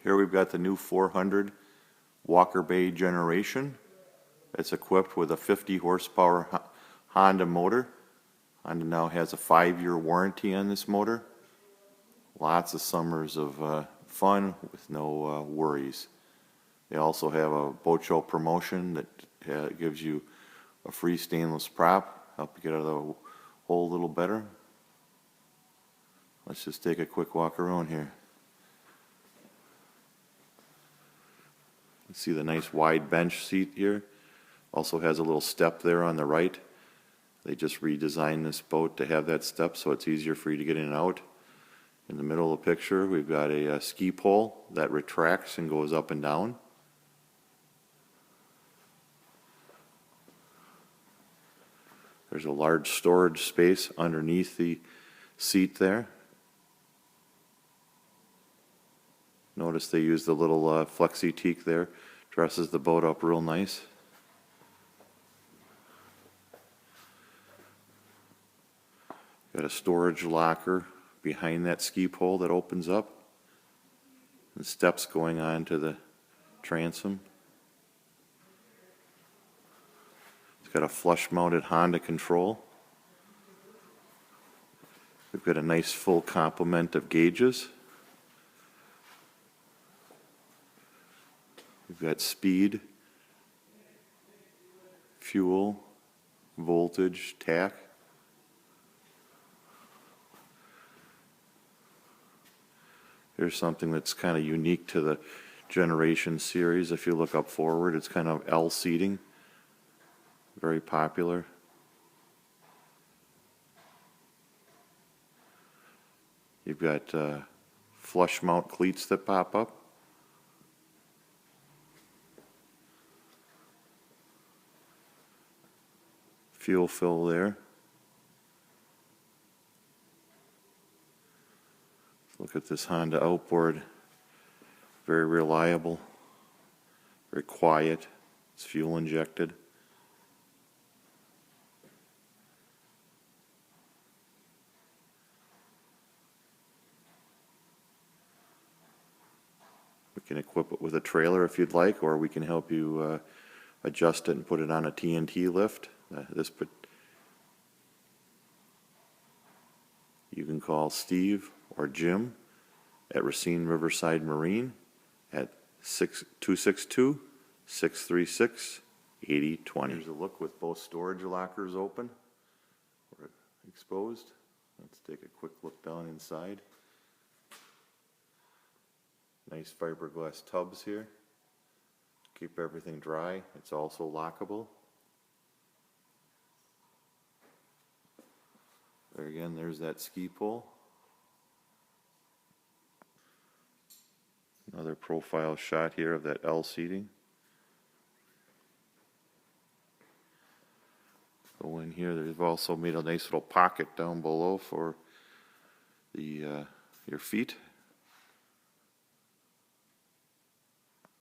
Here we've got the new 400 Walker Bay generation. It's equipped with a 50 horsepower Honda motor. Honda now has a 5-year warranty on this motor. Lots of summers of fun with no worries. They also have a boat show promotion that gives you a free stainless prop, help you get out of the hole a little better. Let's just take a quick walk around here. You see the nice wide bench seat here. Also has a little step there on the right. They just redesigned this boat to have that step so it's easier for you to get in and out. In the middle of the picture we've got a ski pole that retracts and goes up and down. There's a large storage space underneath the seat there. Notice they use the little flexi teak there, dresses the boat up real nice. Got a storage locker behind that ski pole that opens up, and steps going on to the transom. It's got a flush mounted Honda control. We've got a nice full complement of gauges. We've got speed, fuel, voltage, tach. Here's something that's kind of unique to the Generation series. If you look up forward, it's kind of L seating. Very popular. You've got flush mount cleats that pop up. Fuel fill there. Look at this Honda Outboard. Very reliable, very quiet. It's fuel injected. We can equip it with a trailer if you'd like, or we can help you adjust it and put it on a TNT lift. You can call Steve or Jim at Racine Riverside Marine at 262-636-8020. Here's a look with both storage lockers open or exposed. Let's take a quick look down inside. Nice fiberglass tubs here. Keep everything dry. It's also lockable. There again, there's that ski pole. Another profile shot here of that L seating. Go in here. They've also made a nice little pocket down below for the your feet